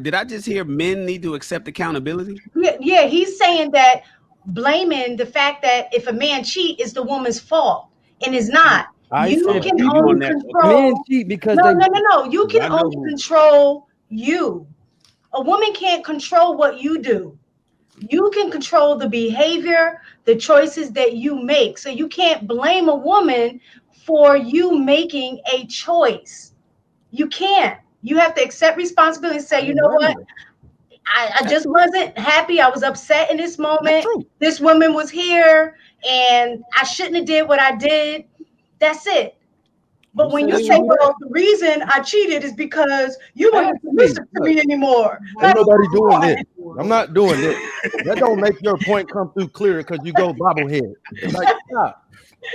did I just hear men need to accept accountability? Yeah, he's saying that blaming the fact that if a man cheat is the woman's fault, and it's not. I You said can you on only that. men control. cheat because No, they. no, no, no. You can I know only who. control you. A woman can't control what you do. You can control the behavior, the choices that you make. So you can't blame a woman for you making a choice. You can't. You have to accept responsibility and say, I you ain't know what? blaming them. I just wasn't happy. I was upset in this That's moment. true. This woman was here and I shouldn't have did what I did. That's it. Who But when said you they say, would do that? well, the reason I cheated is because you weren't Ask me. submissive to Look, me anymore. ain't Like, nobody come doing on. this. I'm not doing this. That don't make your point come through clear because you go bobblehead. Like, stop.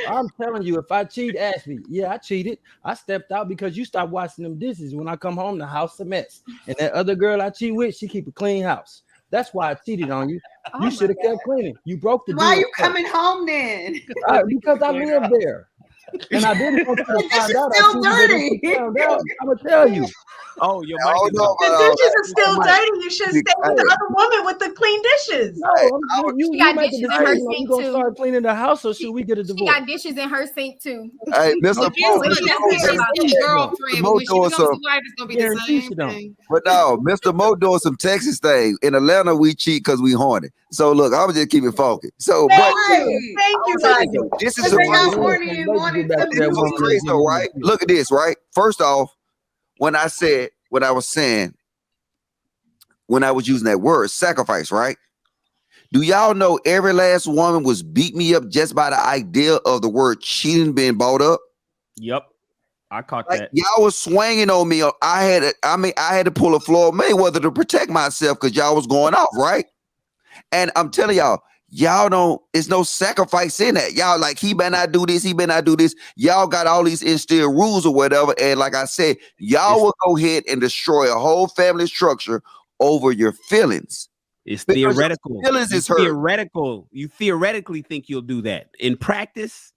I'm telling you, if I cheat, ask me. Yeah, I cheated. I stepped out because you stopped washing them dishes. When I come home, the house a mess. And that other girl I cheat with, she keep a clean house. That's why I cheated on you. Oh You my should have kept cleaning. You broke the deal. Why are you coming home then? Because I live there. And I didn't want you to This find is out I still cheated, but if dirty. you found out, I'm going to tell you. Oh, your I mic don't is know off. The about all dishes that. are still Mike. dirty. You should stay with the other woman with the clean dishes. No, Hey, you got make a dishes in her decision. Are you sink, going to too. start cleaning the house or should we get a She divorce? got dishes in her sink too. hey, Mr. Well, Mo, guess what? Mr. That's Mo, what she's His saying. girlfriend, Mo but when she doing becomes some, a wife, it's gonna be the Guarantee same she don't. thing. but no, Mr. Mo doing some Texas thing. In Atlanta, we cheat because we horny. So look, I was just keep it funky. So, but Thank you. Right. Thank you, I was saying, Roger. this is Because the they got first. horny and wanted Get back to something that This to was woman. crazy, do. though, right? Look at this, right? First off, when I was using that word, sacrifice, right? Do y'all know every last woman was beat me up just by the idea of the word cheating being brought up? Yep, I caught Like that. y'all was swinging on me. I had to pull a Floyd Mayweather to protect myself because y'all was going off, right? And I'm telling y'all don't. It's no sacrifice in that. Y'all like he better not do this. He better not do this. Y'all got all these instilled rules or whatever. And like I said, y'all It's, will go ahead and destroy a whole family structure over your feelings it's because your theoretical. feelings You is hurt. theoretical. You theoretically think you'll do that. In practice,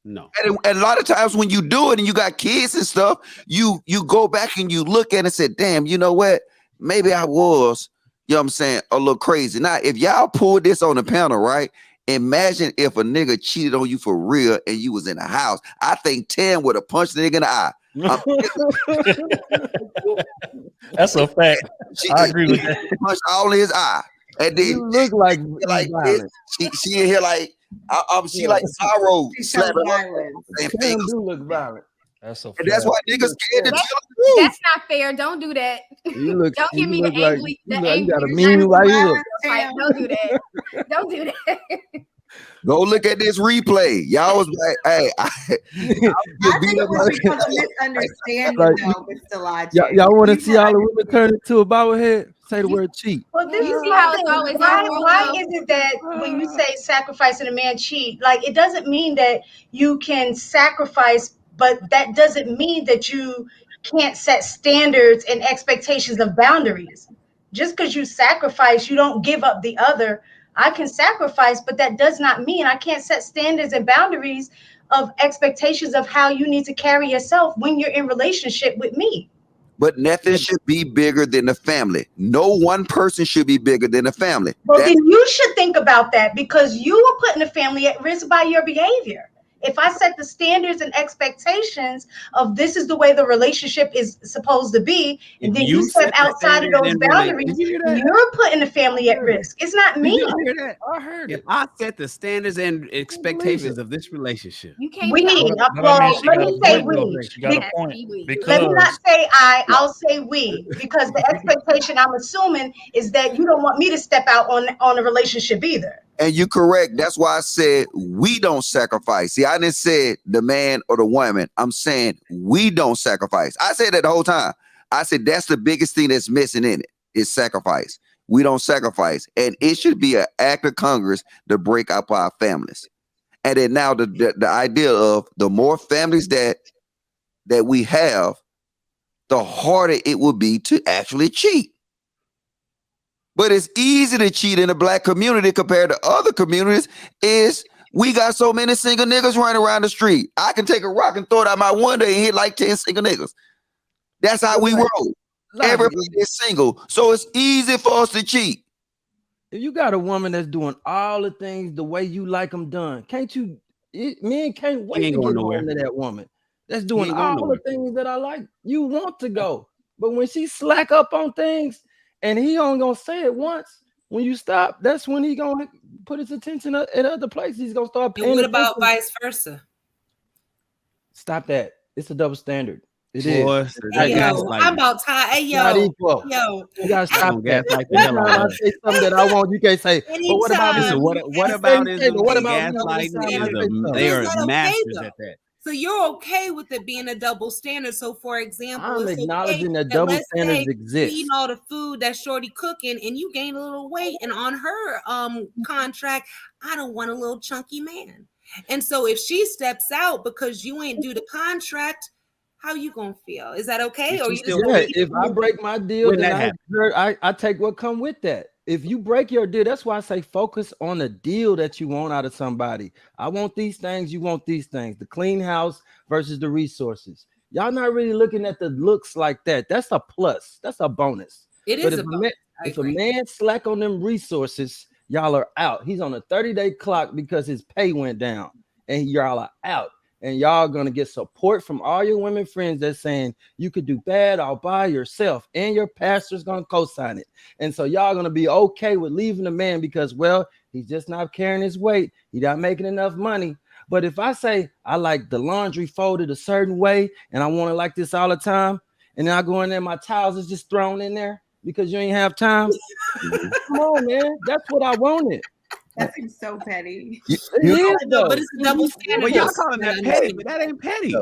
no. And a lot of times when you do it and you got kids and stuff, you go back and you look at it and say, damn, you know what? Maybe I was, you know what I'm saying, a little crazy. Now, if y'all pulled this on the panel, right? Imagine if a nigga cheated on you for real and you was in the house. I think 10 would have punched the nigga in the eye. That's a fact. I agree with that. Punched all in his eye. And then You look like like violent. she in here like she Yeah. like sorrow She shows slapping her violence. and Tim do look violent. That's a And fact. that's why niggas scared to That's, tell the truth. that's not fair. Don't do that. You look. Don't give me the look like angry. you, The look, you got a angry. mean right here. Like, don't do that. Don't do that. Go look at this replay. Y'all was like, hey, I think it was because of misunderstanding, Like, though, Mr. Logic. y'all want to You see all the were- women turn into a bobblehead? Say the word cheat. Well, this You is see my how it's thing. always Why, our fault, why though? is it that when you say sacrificing a man cheat, like it doesn't mean that you can sacrifice, but that doesn't mean that you can't set standards and expectations of boundaries. Just because you sacrifice, you don't give up the other. I can sacrifice, but that does not mean I can't set standards and boundaries of expectations of how you need to carry yourself when you're in relationship with me. but nothing should be bigger than the family. No one person should be bigger than the family. Well, then you should think about that because you are putting the family at risk by your behavior. If I set the standards and expectations of this is the way the relationship is supposed to be, and If then you step set the outside of standards those in relation, boundaries, did you hear that? you're putting the family at risk. It's not Did me. y'all hear that? I heard If it. I set the standards and expectations of this relationship, You can't We, be But that well, means she let got me a say point, though. we. She got a Yes, point. we. Let me not Because say I'll say we, because the expectation I'm assuming is that you don't want me to step out on a relationship either. And you're correct. That's why I said we don't sacrifice. See, I didn't say the man or the woman. I'm saying we don't sacrifice. I said that the whole time. I said that's the biggest thing that's missing in it is sacrifice. We don't sacrifice. And it should be an act of Congress to break up our families. And then now the idea of the more families that we have, the harder it will be to actually cheat. But it's easy to cheat in the black community compared to other communities. Is we got so many single niggas running around the street. I can take a rock and throw it out my window and hit like 10 single niggas. That's how we roll. Everybody is single, so it's easy for us to cheat. If you got a woman that's doing all the things the way you like them done, can't you? Men can't wait to get on to that woman that's doing all the things that I like. You want to go, but when she slack up on things and he only gonna say it once, when you stop, that's when he gonna put his attention at other places. He's gonna start paying. What about vice versa? Stop that. It's a double standard. It is. I'm about tired. Hey, yo, not equal. Yo, you gotta stop that. Like I say something that I want, you can't say. But what about this? What about is gaslighting? They are masters at that. So you're okay with it being a double standard. So, for example, I'm acknowledging that double standards exist. You eating all the food that Shorty cooking, and you gain a little weight, and on her contract, I don't want a little chunky man. And so, if she steps out because you ain't do the contract, how you gonna feel? Is that okay? Or you if I break my deal, then I take what come with that. If you break your deal, that's why I say focus on the deal that you want out of somebody. I want these things, you want these things. The clean house versus the resources. Y'all not really looking at the looks like that. That's a plus. That's a bonus. It is a bonus. If a man slack on them resources, y'all are out. He's on a 30-day clock because his pay went down, and y'all are out. And y'all gonna get support from all your women friends that's saying you could do bad all by yourself, and your pastor's gonna co-sign it. And so y'all gonna be okay with leaving the man because, well, he's just not carrying his weight. He's not making enough money. But if I say I like the laundry folded a certain way and I want it like this all the time, and then I go in there, my towels is just thrown in there because you ain't have time. Come on, man. That's what I wanted. That seems so petty. But it's a double standard. Well, y'all calling that petty, but that ain't petty.